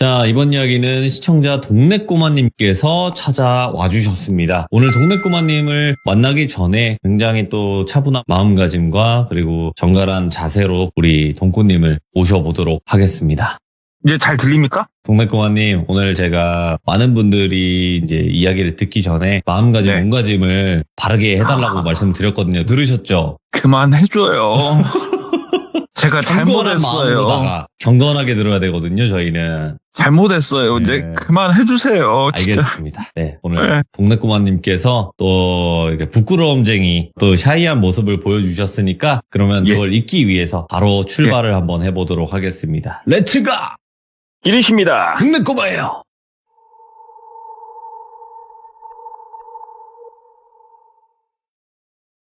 자, 이번 이야기는 시청자 동네꼬마님께서 찾아와 주셨습니다. 오늘 동네꼬마님을 만나기 전에 굉장히 또 차분한 마음가짐과 그리고 정갈한 자세로 우리 동꼬님을 모셔보도록 하겠습니다. 이제 잘 들립니까? 동네꼬마님, 오늘 제가 많은 분들이 이제 이야기를 듣기 전에 마음가짐, 네. 몸가짐을 바르게 해달라고 말씀드렸거든요. 들으셨죠? 그만해줘요. 제가 경건한 잘못했어요. 마음으로다가 경건하게 들어야 되거든요, 저희는. 잘못했어요. 네. 이제 그만해주세요. 진짜. 알겠습니다. 네, 오늘 네. 동네꼬마님께서 또 이렇게 부끄러움쟁이 또 샤이한 모습을 보여주셨으니까 그러면 예. 그걸 잊기 위해서 바로 출발을 한번 해보도록 하겠습니다. 렛츠가! 이리십니다. 동네꼬마예요.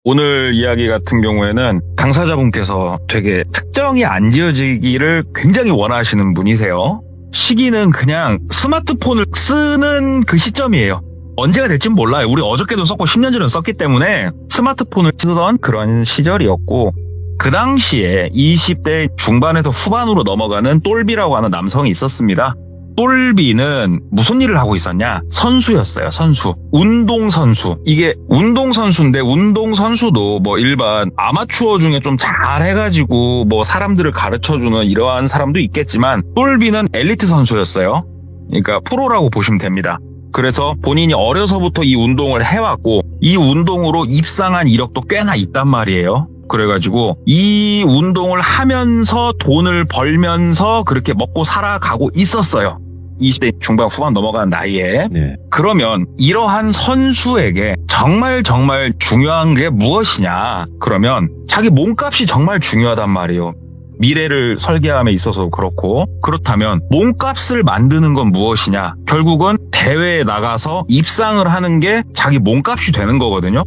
오늘 이야기 같은 경우에는 당사자분께서 되게 특정이 안 지어지기를 굉장히 원하시는 분이세요. 시기는 그냥 스마트폰을 쓰는 그 시점이에요. 언제가 될진 몰라요. 우리 어저께도 썼고 10년 전에 썼기 때문에 스마트폰을 쓰던 그런 시절이었고, 그 당시에 20대 중반에서 후반으로 넘어가는 똘비라고 하는 남성이 있었습니다. 똘비는 무슨 일을 하고 있었냐? 선수였어요, 선수. 운동선수. 이게 운동선수인데, 운동선수도 뭐 일반 아마추어 중에 좀 잘해가지고 뭐 사람들을 가르쳐주는 이러한 사람도 있겠지만, 똘비는 엘리트 선수였어요. 그러니까 프로라고 보시면 됩니다. 그래서 본인이 어려서부터 이 운동을 해왔고, 이 운동으로 입상한 이력도 꽤나 있단 말이에요. 그래가지고 이 운동을 하면서 돈을 벌면서 그렇게 먹고 살아가고 있었어요. 20대 중반 후반 넘어간 나이에. 네. 그러면 이러한 선수에게 정말 중요한 게 무엇이냐? 그러면 자기 몸값이 정말 중요하단 말이에요. 미래를 설계함에 있어서 그렇고, 그렇다면 몸값을 만드는 건 무엇이냐? 결국은 대회에 나가서 입상을 하는 게 자기 몸값이 되는 거거든요.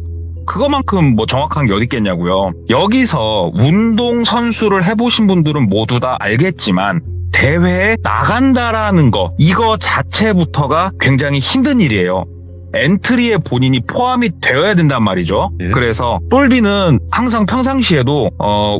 그거만큼 뭐 정확한 게 어디 있겠냐고요. 여기서 운동선수를 해보신 분들은 모두 다 알겠지만, 대회에 나간다라는 거, 이거 자체부터가 굉장히 힘든 일이에요. 엔트리에 본인이 포함이 되어야 된단 말이죠. 네. 그래서 똘비는 항상 평상시에도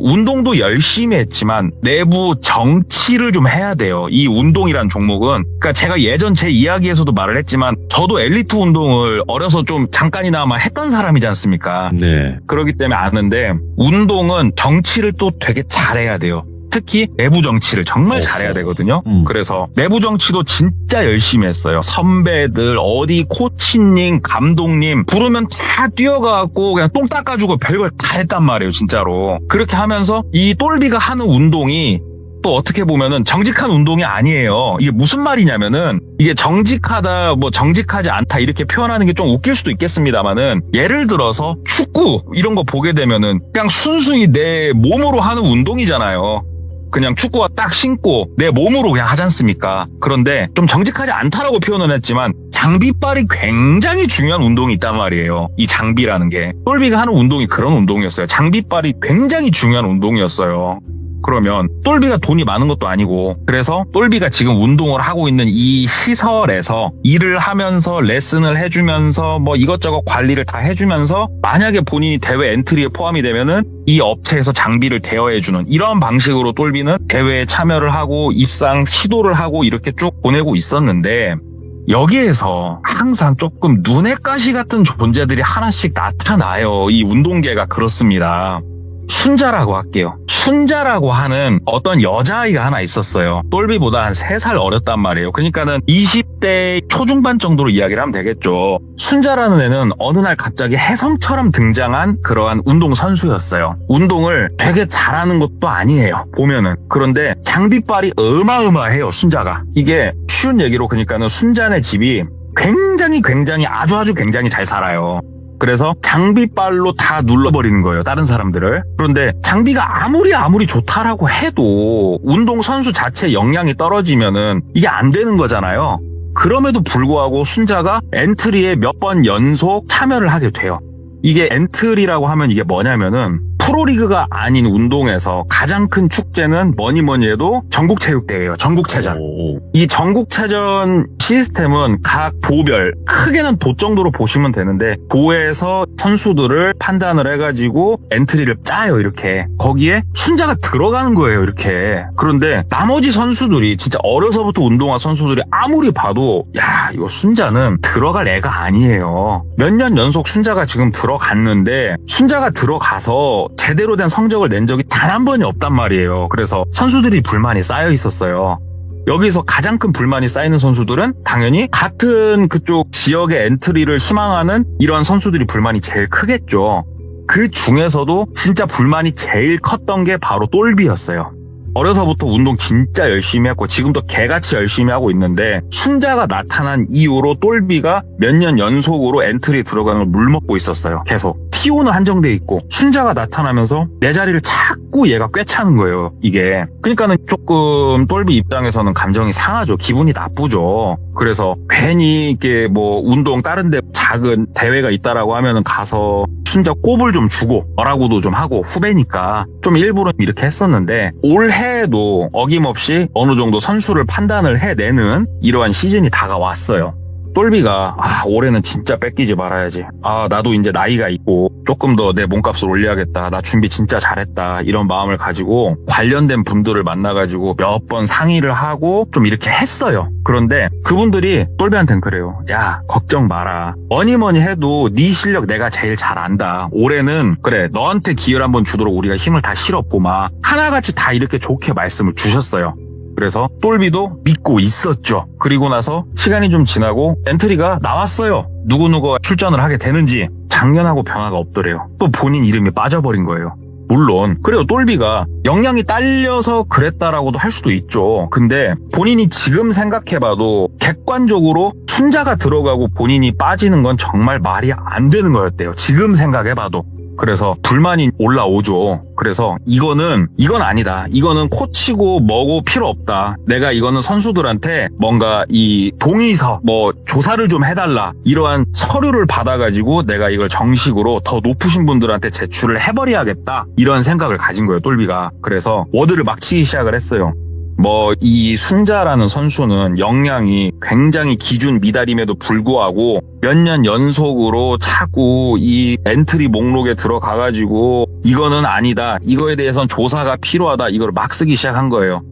운동도 열심히 했지만 내부 정치를 좀 해야 돼요. 이 운동이란 종목은. 그러니까 제가 예전 제 이야기에서도 말을 했지만, 저도 엘리트 운동을 어려서 좀 잠깐이나마 했던 사람이지 않습니까? 네. 그렇기 때문에 아는데, 운동은 정치를 또 되게 잘해야 돼요. 특히 내부 정치를 정말 잘해야 되거든요. 그래서 내부 정치도 진짜 열심히 했어요. 선배들, 어디 코치님, 감독님 부르면 다 뛰어가고 그냥 똥 닦아주고 별걸 다 했단 말이에요, 진짜로. 그렇게 하면서 이 똘비가 하는 운동이 또 어떻게 보면은 정직한 운동이 아니에요. 이게 무슨 말이냐면은, 이게 정직하다, 뭐 정직하지 않다 이렇게 표현하는 게 좀 웃길 수도 있겠습니다만은, 예를 들어서 축구 이런 거 보게 되면은 그냥 순수히 내 몸으로 하는 운동이잖아요. 그냥 축구화 딱 신고 내 몸으로 그냥 하지 않습니까? 그런데 좀 정직하지 않다라고 표현은 했지만, 장비빨이 굉장히 중요한 운동이 있단 말이에요. 이 장비라는 게. 똘비가 하는 운동이 그런 운동이었어요. 장비빨이 굉장히 중요한 운동이었어요. 그러면 똘비가 돈이 많은 것도 아니고, 그래서 똘비가 지금 운동을 하고 있는 이 시설에서 일을 하면서 레슨을 해주면서 뭐 이것저것 관리를 다 해주면서, 만약에 본인이 대회 엔트리에 포함이 되면은 이 업체에서 장비를 대여해주는 이런 방식으로 똘비는 대회에 참여를 하고 입상 시도를 하고 이렇게 쭉 보내고 있었는데, 여기에서 항상 조금 눈의 가시 같은 존재들이 하나씩 나타나요. 이 운동계가 그렇습니다. 순자라고 할게요. 순자라고 하는 어떤 여자아이가 하나 있었어요. 똘비보다 한 3살 어렸단 말이에요. 그러니까는 20대 초중반 정도로 이야기를 하면 되겠죠. 순자라는 애는 어느 날 갑자기 혜성처럼 등장한 그러한 운동선수였어요. 운동을 되게 잘하는 것도 아니에요, 보면은. 그런데 장비빨이 어마어마해요, 순자가. 이게 쉬운 얘기로, 그러니까는 순자네 집이 굉장히 아주 굉장히 잘 살아요. 그래서 장비빨로 다 눌러버리는 거예요, 다른 사람들을. 그런데 장비가 아무리 좋다라고 해도 운동선수 자체 역량이 떨어지면은 이게 안 되는 거잖아요. 그럼에도 불구하고 순자가 엔트리에 몇 번 연속 참여를 하게 돼요. 이게 엔트리라고 하면 이게 뭐냐면은 프로리그가 아닌 운동에서 가장 큰 축제는 뭐니 해도 전국체육대회예요. 전국체전. 이 전국체전 시스템은 각 도별, 크게는 도 정도로 보시면 되는데 도에서 선수들을 판단을 해가지고 엔트리를 짜요. 이렇게. 거기에 순자가 들어가는 거예요. 이렇게. 그런데 나머지 선수들이 진짜 어려서부터 운동한 선수들이 아무리 봐도 야 이거 순자는 들어갈 애가 아니에요. 몇 년 연속 순자가 지금 들어갔는데 순자가 들어가서 제대로 된 성적을 낸 적이 단 한 번이 없단 말이에요. 그래서 선수들이 불만이 쌓여 있었어요. 여기서 가장 큰 불만이 쌓이는 선수들은 당연히 같은 그쪽 지역의 엔트리를 희망하는 이런 선수들이 불만이 제일 크겠죠. 그 중에서도 진짜 불만이 제일 컸던 게 바로 똘비였어요. 어려서부터 운동 진짜 열심히 했고 지금도 개같이 열심히 하고 있는데 순자가 나타난 이후로 똘비가 몇 년 연속으로 엔트리에 들어가는 걸 물먹고 있었어요. 계속. TO는 한정돼 있고 순자가 나타나면서 내 자리를 자꾸 얘가 꿰차는 거예요. 이게. 그러니까는 조금 똘비 입장에서는 감정이 상하죠. 기분이 나쁘죠. 그래서 괜히 이게 뭐 운동 다른 데 작은 대회가 있다라고 하면은 가서 순자 꼽을 좀 주고 뭐라고도 좀 하고 후배니까 좀 일부러 이렇게 했었는데 올해도 어김없이 어느 정도 선수를 판단을 해내는 이러한 시즌이 다가왔어요. 똘비가 올해는 진짜 뺏기지 말아야지. 나도 이제 나이가 있고 조금 더 내 몸값을 올려야겠다. 나 준비 진짜 잘했다. 이런 마음을 가지고 관련된 분들을 만나가지고 몇 번 상의를 하고 좀 이렇게 했어요. 그런데 그분들이 똘비한테는 그래요. 야 걱정 마라. 뭐니 해도 네 실력 내가 제일 잘 안다. 올해는 그래 너한테 기회를 한번 주도록 우리가 힘을 다 실었고 막 하나같이 다 이렇게 좋게 말씀을 주셨어요. 그래서 똘비도 믿고 있었죠. 그리고 나서 시간이 좀 지나고 엔트리가 나왔어요. 누구누구가 출전을 하게 되는지 작년하고 변화가 없더래요. 또 본인 이름이 빠져버린 거예요. 물론 그래요. 똘비가 역량이 딸려서 그랬다라고도 할 수도 있죠. 근데 본인이 지금 생각해봐도 객관적으로 순자가 들어가고 본인이 빠지는 건 정말 말이 안 되는 거였대요. 지금 생각해봐도. 그래서 불만이 올라오죠. 그래서 이건 아니다. 이거는 코치고 뭐고 필요 없다. 내가 이거는 선수들한테 뭔가 이 동의서 뭐 조사를 좀 해달라. 이러한 서류를 받아가지고 내가 이걸 정식으로 더 높으신 분들한테 제출을 해버려야겠다. 이런 생각을 가진 거예요. 똘비가. 그래서 워드를 막 치기 시작을 했어요. 이 순자라는 선수는 역량이 굉장히 기준 미달임에도 불구하고 몇 년 연속으로 자꾸 이 엔트리 목록에 들어가가지고 이거는 아니다. 이거에 대해서는 조사가 필요하다. 이걸 막 쓰기 시작한 거예요.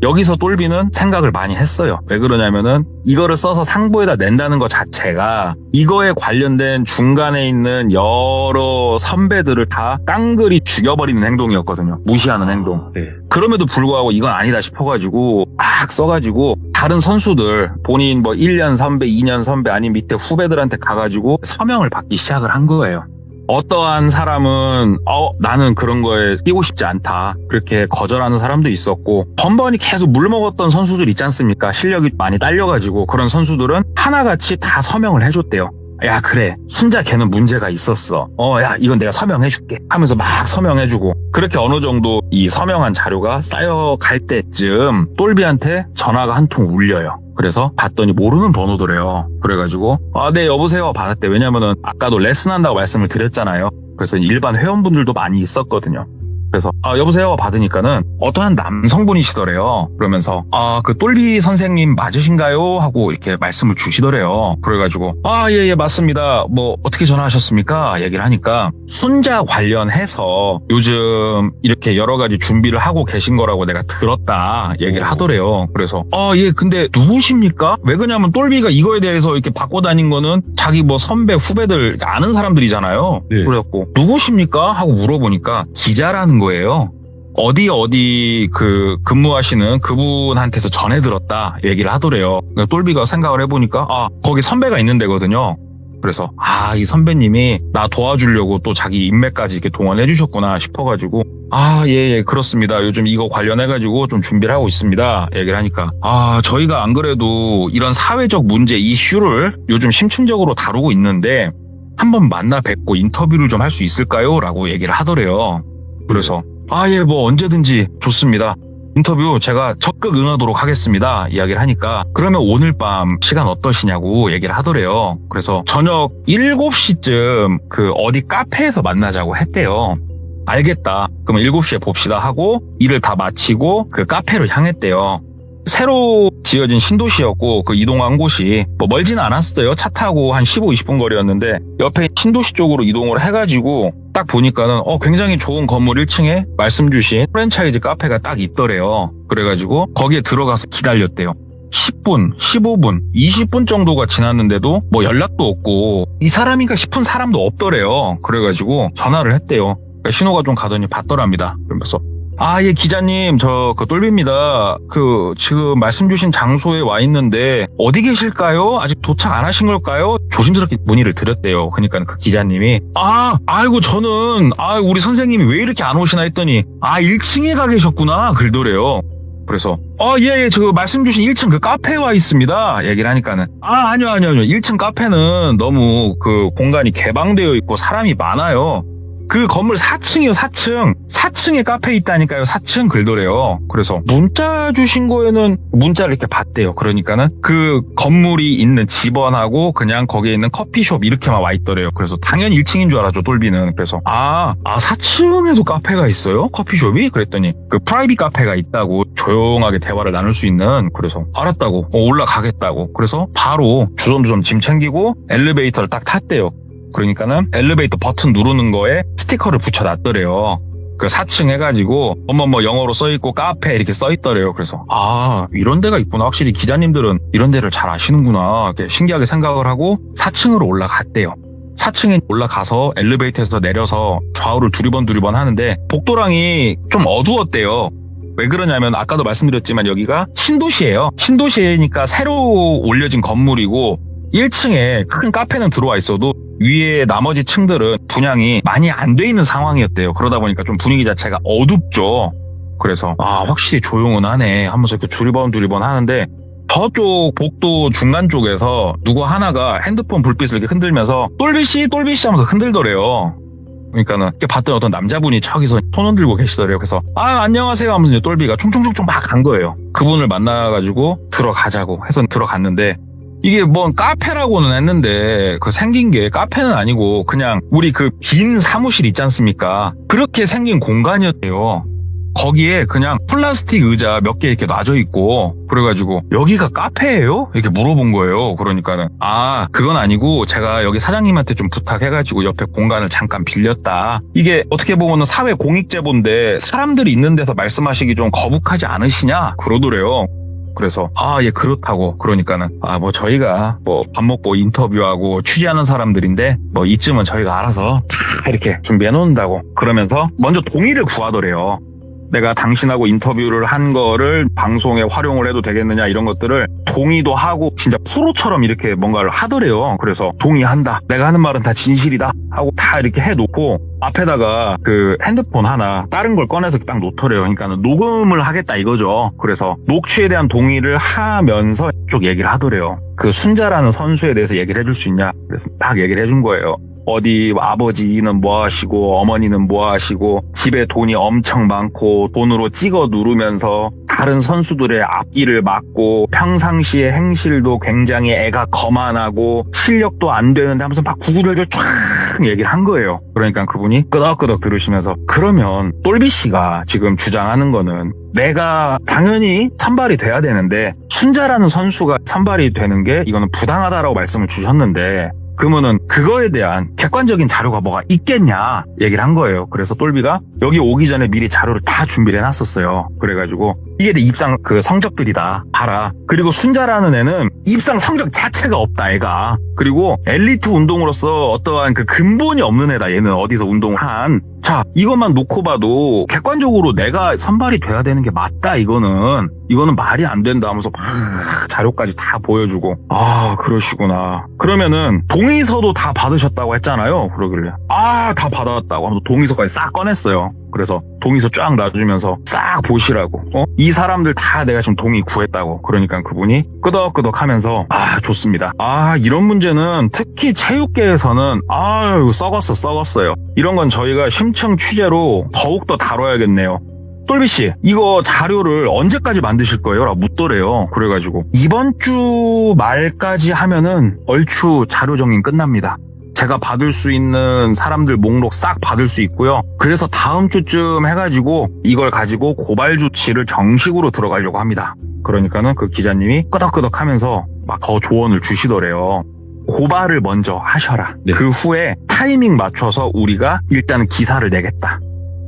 여기서 똘비는 생각을 많이 했어요. 왜 그러냐면은 이거를 써서 상부에다 낸다는 것 자체가 이거에 관련된 중간에 있는 여러 선배들을 다 깡그리 죽여버리는 행동이었거든요. 무시하는 행동. 네. 그럼에도 불구하고 이건 아니다 싶어가지고 막 써가지고 다른 선수들 본인 1년 선배, 2년 선배 아닌 밑에 후배들한테 가가지고 서명을 받기 시작을 한 거예요. 어떠한 사람은 나는 그런 거에 끼고 싶지 않다. 그렇게 거절하는 사람도 있었고 번번이 계속 물먹었던 선수들 있지 않습니까? 실력이 많이 딸려가지고 그런 선수들은 하나같이 다 서명을 해줬대요. 야 그래 순자 걔는 문제가 있었어. 야 이건 내가 서명해줄게 하면서 막 서명해주고 그렇게 어느 정도 이 서명한 자료가 쌓여갈 때쯤 똘비한테 전화가 한 통 울려요. 그래서 봤더니 모르는 번호더래요. 그래가지고 네 여보세요 받았대. 왜냐면은 아까도 레슨한다고 말씀을 드렸잖아요. 그래서 일반 회원분들도 많이 있었거든요. 그래서 여보세요 받으니까는 어떠한 남성분이시더래요. 그러면서 그 똘비 선생님 맞으신가요? 하고 이렇게 말씀을 주시더래요. 그래가지고 예 맞습니다. 어떻게 전화하셨습니까? 얘기를 하니까 순자 관련해서 요즘 이렇게 여러 가지 준비를 하고 계신 거라고 내가 들었다 얘기를 하더래요. 그래서 예 근데 누구십니까? 왜 그러냐면 똘비가 이거에 대해서 이렇게 바꿔 다닌 거는 자기 선배 후배들 아는 사람들이잖아요. 네. 그래갖고 누구십니까? 하고 물어보니까 기자라는 거예요. 어디 근무하시는 그분한테서 전해 들었다 얘기를 하더래요. 그러니까 똘비가 생각을 해보니까 거기 선배가 있는 데거든요. 그래서 이 선배님이 나 도와주려고 또 자기 인맥까지 이렇게 동원해 주셨구나 싶어가지고 예 그렇습니다. 요즘 이거 관련해가지고 좀 준비를 하고 있습니다. 얘기를 하니까 저희가 안 그래도 이런 사회적 문제 이슈를 요즘 심층적으로 다루고 있는데 한번 만나 뵙고 인터뷰를 좀 할 수 있을까요? 라고 얘기를 하더래요. 그래서 예 언제든지 좋습니다. 인터뷰 제가 적극 응하도록 하겠습니다. 이야기를 하니까 그러면 오늘 밤 시간 어떠시냐고 얘기를 하더래요. 그래서 저녁 7시쯤 그 어디 카페에서 만나자고 했대요. 알겠다. 그러면 7시에 봅시다 하고 일을 다 마치고 그 카페로 향했대요. 새로 지어진 신도시였고 그 이동한 곳이 뭐 멀지는 않았어요. 차 타고 한 15, 20분 거리였는데 옆에 신도시 쪽으로 이동을 해가지고 딱 보니까는 굉장히 좋은 건물 1층에 말씀 주신 프랜차이즈 카페가 딱 있더래요. 그래가지고 거기에 들어가서 기다렸대요. 10분, 15분, 20분 정도가 지났는데도 뭐 연락도 없고 이 사람인가 싶은 사람도 없더래요. 그래가지고 전화를 했대요. 신호가 좀 가더니 받더랍니다. 그러면서 예, 기자님, 그 똘비입니다. 지금 말씀 주신 장소에 와 있는데, 어디 계실까요? 아직 도착 안 하신 걸까요? 조심스럽게 문의를 드렸대요. 그러니까 그 기자님이, 아이고, 저는, 우리 선생님이 왜 이렇게 안 오시나 했더니, 1층에 가 계셨구나. 그러더래요. 그래서, 예, 말씀 주신 1층 그 카페에 와 있습니다. 얘기를 하니까는, 아니요. 1층 카페는 너무 공간이 개방되어 있고 사람이 많아요. 그 건물 4층이요, 4층. 4층에 카페 있다니까요, 4층 글더래요. 그래서 문자 주신 거에는 문자를 이렇게 받대요. 그러니까는 그 건물이 있는 집원하고 그냥 거기에 있는 커피숍 이렇게만 와 있더래요. 그래서 당연히 1층인 줄 알았죠, 똘비는. 그래서 4층에도 카페가 있어요? 커피숍이? 그랬더니 그 프라이빗 카페가 있다고 조용하게 대화를 나눌 수 있는. 그래서 알았다고, 올라가겠다고. 그래서 바로 주섬주섬 짐 챙기고 엘리베이터를 딱 탔대요. 그러니까는 엘리베이터 버튼 누르는 거에 스티커를 붙여놨더래요. 그 4층 해가지고 뭐 영어로 써있고 카페 이렇게 써있더래요. 그래서 이런 데가 있구나. 확실히 기자님들은 이런 데를 잘 아시는구나. 이렇게 신기하게 생각을 하고 4층으로 올라갔대요. 4층에 올라가서 엘리베이터에서 내려서 좌우를 두리번 하는데 복도랑이 좀 어두웠대요. 왜 그러냐면 아까도 말씀드렸지만 여기가 신도시예요. 신도시니까 새로 올려진 건물이고 1층에 큰 카페는 들어와 있어도 위에 나머지 층들은 분양이 많이 안 돼 있는 상황이었대요. 그러다 보니까 좀 분위기 자체가 어둡죠. 그래서 확실히 조용은 하네 하면서 이렇게 두리번 하는데 저쪽 복도 중간 쪽에서 누구 하나가 핸드폰 불빛을 이렇게 흔들면서 똘비씨 하면서 흔들더래요. 그러니까는 이렇게 봤던 어떤 남자분이 저기서 손 흔들고 계시더래요. 그래서 안녕하세요 하면서 똘비가 총총총총 막 간 거예요. 그분을 만나가지고 들어가자고 해서 들어갔는데 이게 뭐 카페라고는 했는데 생긴 게 카페는 아니고 그냥 우리 빈 사무실 있지 않습니까? 그렇게 생긴 공간이었대요. 거기에 그냥 플라스틱 의자 몇 개 이렇게 놔져 있고 그래가지고 여기가 카페예요? 이렇게 물어본 거예요. 그러니까는 그건 아니고 제가 여기 사장님한테 좀 부탁해가지고 옆에 공간을 잠깐 빌렸다. 이게 어떻게 보면은 사회 공익제보인데 사람들이 있는 데서 말씀하시기 좀 거북하지 않으시냐? 그러더래요. 그래서 예, 그렇다고. 그러니까는 뭐 저희가 뭐 밥 먹고 인터뷰하고 취재하는 사람들인데 뭐 이쯤은 저희가 알아서 다 이렇게 준비해 놓는다고. 그러면서 먼저 동의를 구하더래요. 내가 당신하고 인터뷰를 한 거를 방송에 활용을 해도 되겠느냐 이런 것들을 동의도 하고 진짜 프로처럼 이렇게 뭔가를 하더래요. 그래서 동의한다. 내가 하는 말은 다 진실이다 하고 다 이렇게 해놓고 앞에다가 핸드폰 하나 다른 걸 꺼내서 딱 놓더래요. 그러니까는 녹음을 하겠다 이거죠. 그래서 녹취에 대한 동의를 하면서 쭉 얘기를 하더래요. 순자라는 선수에 대해서 얘기를 해줄 수 있냐. 그래서 딱 얘기를 해준 거예요. 어디 아버지는 뭐 하시고 어머니는 뭐 하시고 집에 돈이 엄청 많고 돈으로 찍어 누르면서 다른 선수들의 앞길을 막고 평상시에 행실도 굉장히 애가 거만하고 실력도 안 되는데 하면서 막 구구절절 쫙 얘기를 한 거예요. 그러니까 그분이 끄덕끄덕 들으시면서 그러면 똘비 씨가 지금 주장하는 거는 내가 당연히 선발이 돼야 되는데 순자라는 선수가 선발이 되는 게 이거는 부당하다라고 말씀을 주셨는데 그러면은 그거에 대한 객관적인 자료가 뭐가 있겠냐 얘기를 한 거예요. 그래서 똘비가 여기 오기 전에 미리 자료를 다 준비를 해놨었어요. 그래가지고 이게 내 입상 성적들이다 봐라. 그리고 순자라는 애는 입상 성적 자체가 없다 애가. 그리고 엘리트 운동으로서 어떠한 근본이 없는 애다 얘는. 어디서 운동을 한. 자, 이것만 놓고 봐도 객관적으로 내가 선발이 돼야 되는 게 맞다. 이거는 말이 안 된다 하면서 막 자료까지 다 보여주고 그러시구나. 그러면은 동의서도 다 받으셨다고 했잖아요. 그러길래 다 받아왔다고 하면서 동의서까지 싹 꺼냈어요. 그래서 동의서 쫙 놔주면서 싹 보시라고. 이 사람들 다 내가 지금 동의 구했다고. 그러니까 그분이 끄덕끄덕 하면서 좋습니다. 이런 문제는 특히 체육계에서는 썩었어요. 이런 건 저희가 심층 취재로 더욱더 다뤄야겠네요. 똘비씨, 이거 자료를 언제까지 만드실 거예요? 라고 묻더래요. 그래가지고, 이번 주 말까지 하면은 얼추 자료 정리 끝납니다. 제가 받을 수 있는 사람들 목록 싹 받을 수 있고요. 그래서 다음 주쯤 해가지고 이걸 가지고 고발 조치를 정식으로 들어가려고 합니다. 그러니까는 그 기자님이 끄덕끄덕 하면서 막 더 조언을 주시더래요. 고발을 먼저 하셔라. 네. 그 후에 타이밍 맞춰서 우리가 일단은 기사를 내겠다.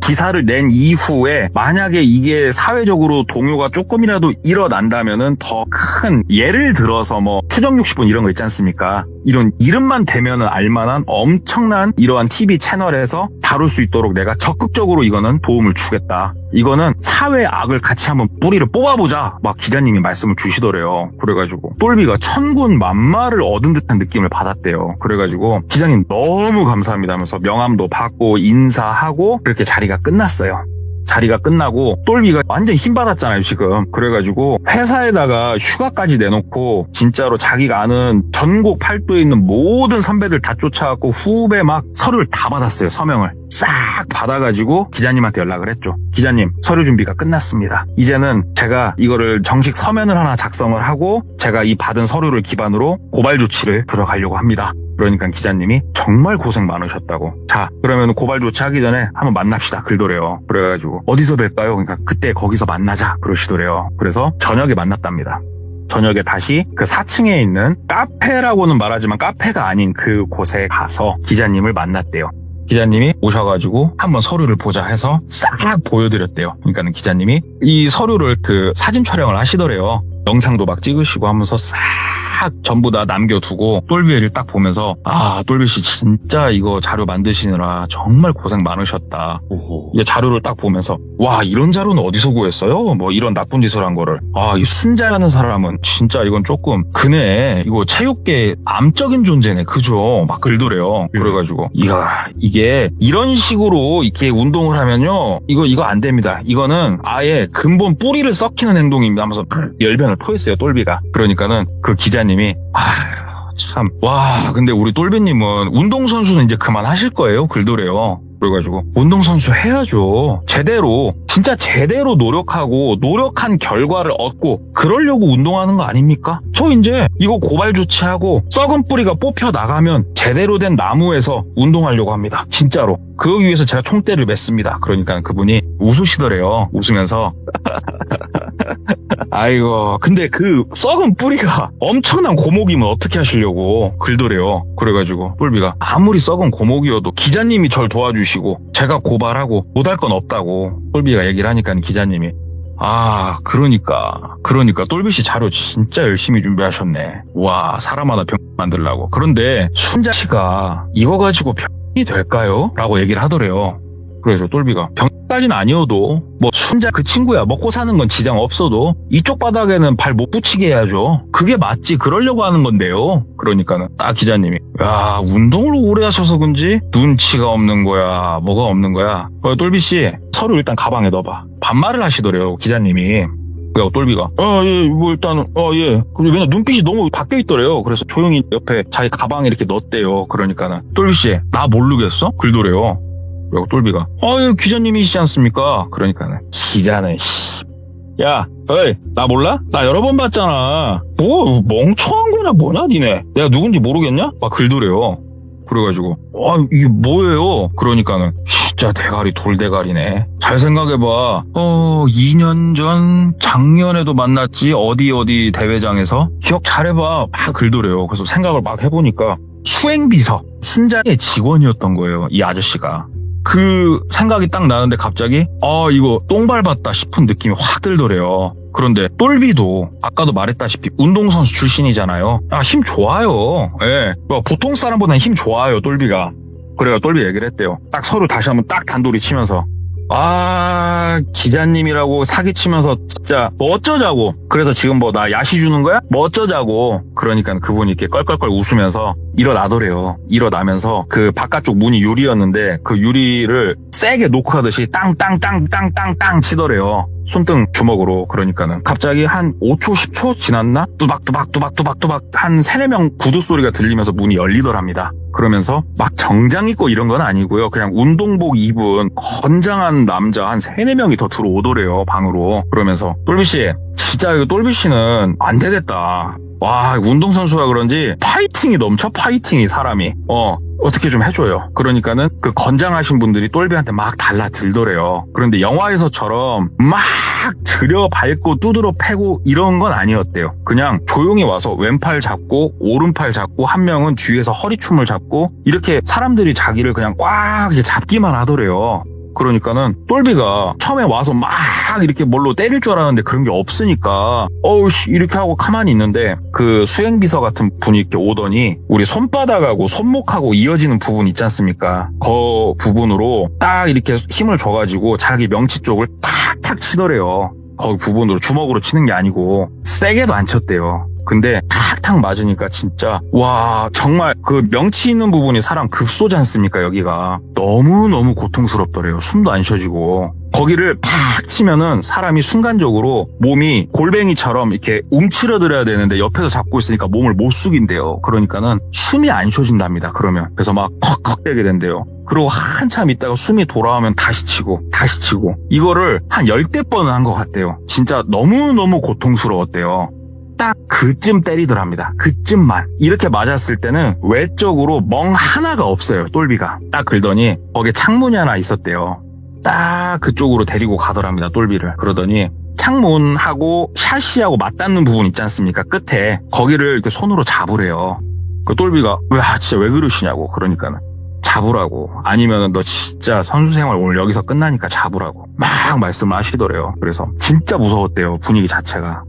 기사를 낸 이후에 만약에 이게 사회적으로 동요가 조금이라도 일어난다면은 더 큰 예를 들어서 뭐 추정 60분 이런 거 있지 않습니까? 이런 이름만 대면은 알만한 엄청난 이러한 TV 채널에서 다룰 수 있도록 내가 적극적으로 이거는 도움을 주겠다. 이거는 사회 악을 같이 한번 뿌리를 뽑아보자. 막 기자님이 말씀을 주시더래요. 그래가지고 똘비가 천군 만마를 얻은 듯한 느낌을 받았대요. 그래가지고 기자님 너무 감사합니다 하면서 명함도 받고 인사하고 그렇게 자리가 끝났어요. 자리가 끝나고 똘비가 완전 힘 받았잖아요 지금. 그래가지고 회사에다가 휴가까지 내놓고 진짜로 자기가 아는 전국 팔도에 있는 모든 선배들 다 쫓아갖고 후배 막 서류를 다 받았어요. 서명을 싹 받아가지고 기자님한테 연락을 했죠. 기자님, 서류 준비가 끝났습니다. 이제는 제가 이거를 정식 서면을 하나 작성을 하고 제가 이 받은 서류를 기반으로 고발 조치를 들어가려고 합니다. 그러니까 기자님이 정말 고생 많으셨다고. 자, 그러면 고발 조치하기 전에 한번 만납시다. 그러더래요. 그래가지고 어디서 뵐까요? 그러니까 그때 거기서 만나자 그러시더래요. 그래서 저녁에 만났답니다. 저녁에 다시 그 4층에 있는 카페라고는 말하지만 카페가 아닌 그 곳에 가서 기자님을 만났대요. 기자님이 오셔가지고 한번 서류를 보자 해서 싹 보여드렸대요. 그러니까는 기자님이 이 서류를 그 사진 촬영을 하시더래요. 영상도 막 찍으시고 하면서 싹 전부 다 남겨두고 똘비를 딱 보면서 아, 똘비씨 진짜 이거 자료 만드시느라 정말 고생 많으셨다. 이 자료를 딱 보면서 와, 이런 자료는 어디서 구했어요? 뭐 이런 나쁜 짓을 한 거를. 아, 이 순자라는 사람은 진짜 이건 조금 그네 이거 체육계 암적인 존재네. 그죠? 막 그러더래요. 그래가지고 이게 이런 식으로 이렇게 운동을 하면요 이거 안 됩니다. 이거는 아예 근본 뿌리를 썩히는 행동입니다 하면서 열변을 토했어요 똘비가. 그러니까는 그 기자님이 참, 와, 근데 우리 똘비님은 운동선수는 이제 그만하실 거예요? 그러더래요. 그래가지고, 운동선수 해야죠. 진짜 제대로 노력하고, 노력한 결과를 얻고, 그러려고 운동하는 거 아닙니까? 저 이제 이거 고발 조치하고, 썩은 뿌리가 뽑혀 나가면, 제대로 된 나무에서 운동하려고 합니다. 진짜로. 그러기 위해서 제가 총대를 맸습니다. 그러니까 그분이 웃으시더래요. 웃으면서. 아이고, 근데 그 썩은 뿌리가 엄청난 고목이면 어떻게 하시려고 그러더래요. 그래가지고 똘비가 아무리 썩은 고목이어도 기자님이 절 도와주시고 제가 고발하고 못할 건 없다고 똘비가 얘기를 하니까 기자님이 아, 그러니까 똘비씨 자료 진짜 열심히 준비하셨네. 와, 사람 하나 병 만들라고. 그런데 순자씨가 이거 가지고 병이 될까요? 라고 얘기를 하더래요. 그래서 똘비가 병까지는 아니어도 뭐 순자 그 친구야 먹고 사는 건 지장 없어도 이쪽 바닥에는 발 못 붙이게 해야죠. 그게 맞지. 그러려고 하는 건데요. 그러니까는 딱 기자님이 야, 운동을 오래 하셔서 그런지 눈치가 없는 거야. 뭐가 없는 거야. 똘비씨 서류 일단 가방에 넣어봐. 반말을 하시더래요 기자님이. 그래서 똘비가 예, 뭐 일단 예. 왜냐 눈빛이 너무 바뀌어 있더래요. 그래서 조용히 옆에 자기 가방에 이렇게 넣었대요. 그러니까는 똘비씨 나 모르겠어? 그러더래요. 그리고 똘비가 예, 기자님이시지 않습니까? 그러니까는 기자는 야, 어이, 나 몰라? 나 여러 번 봤잖아. 뭐 멍청한 거냐 뭐냐 니네. 내가 누군지 모르겠냐? 막 글더래요. 그래가지고 이게 뭐예요? 그러니까는 진짜 대가리 돌대가리네. 잘 생각해봐. 2년 전 작년에도 만났지 어디 대회장에서. 기억 잘해봐. 막 글더래요. 그래서 생각을 막 해보니까 수행비서 순자의 직원이었던 거예요. 이 아저씨가. 그 생각이 딱 나는데 갑자기 이거 똥 밟았다 싶은 느낌이 확 들더래요. 그런데 똘비도 아까도 말했다시피 운동선수 출신이잖아요. 힘 좋아요. 예. 보통 사람보다는 힘 좋아요 똘비가. 그래요. 똘비 얘기를 했대요. 딱 서로 다시 한번 딱 단도리 치면서 기자님이라고 사기치면서 진짜 뭐 어쩌자고. 그래서 지금 뭐 나 야시 주는 거야? 뭐 어쩌자고. 그러니까 그분이 이렇게 껄껄껄 웃으면서 일어나더래요. 일어나면서 그 바깥쪽 문이 유리였는데 그 유리를 세게 놓고 하듯이 땅땅땅땅땅땅 치더래요. 손등 주먹으로. 그러니까는 갑자기 한 5초 10초 지났나? 뚜박뚜박 한 3-4명 구두 소리가 들리면서 문이 열리더랍니다. 그러면서 막 정장 입고 이런 건 아니고요. 그냥 운동복 입은 건장한 남자 한 3-4명이 더 들어오더래요, 방으로. 그러면서 똘비씨, 진짜 이거 똘비씨는 안 되겠다. 와, 운동선수라 그런지 파이팅이 넘쳐, 파이팅이 사람이. 어떻게 좀 해줘요. 그러니까는 그 건장하신 분들이 똘비한테 막 달라들더래요. 그런데 영화에서처럼 막 들여밟고 두드러 패고 이런 건 아니었대요. 그냥 조용히 와서 왼팔 잡고 오른팔 잡고 한 명은 뒤에서 허리춤을 잡고 이렇게 사람들이 자기를 그냥 꽉 이렇게 잡기만 하더래요. 그러니까는 똘비가 처음에 와서 막 이렇게 뭘로 때릴 줄 알았는데 그런 게 없으니까 어우씨 이렇게 하고 가만히 있는데 그 수행비서 같은 분이 이렇게 오더니 우리 손바닥하고 손목하고 이어지는 부분 있지 않습니까? 그 부분으로 딱 이렇게 힘을 줘가지고 자기 명치 쪽을 탁탁 치더래요. 거기 부분으로 주먹으로 치는 게 아니고 세게도 안 쳤대요. 근데 탁탁 맞으니까 진짜 와 정말 그 명치 있는 부분이 사람 급소지 않습니까? 여기가 너무너무 고통스럽더래요. 숨도 안 쉬어지고 거기를 탁 치면은 사람이 순간적으로 몸이 골뱅이처럼 이렇게 움츠러들어야 되는데 옆에서 잡고 있으니까 몸을 못 숙인대요. 그러니까는 숨이 안 쉬어진답니다. 그러면 그래서 막 헉헉대게 된대요. 그리고 한참 있다가 숨이 돌아오면 다시 치고 이거를 한 10대 번은 한 것 같대요. 진짜 너무너무 고통스러웠대요. 딱 그쯤 때리더랍니다. 그쯤만. 이렇게 맞았을 때는 외적으로 멍 하나가 없어요. 똘비가. 딱 긁더니 거기에 창문이 하나 있었대요. 딱 그쪽으로 데리고 가더랍니다. 똘비를. 그러더니 창문하고 샤시하고 맞닿는 부분 있지 않습니까? 끝에 거기를 이렇게 손으로 잡으래요. 그 똘비가 진짜 왜 그러시냐고. 그러니까는 잡으라고. 아니면은 너 진짜 선수 생활 오늘 여기서 끝나니까 잡으라고. 막 말씀을 하시더래요. 그래서 진짜 무서웠대요. 분위기 자체가.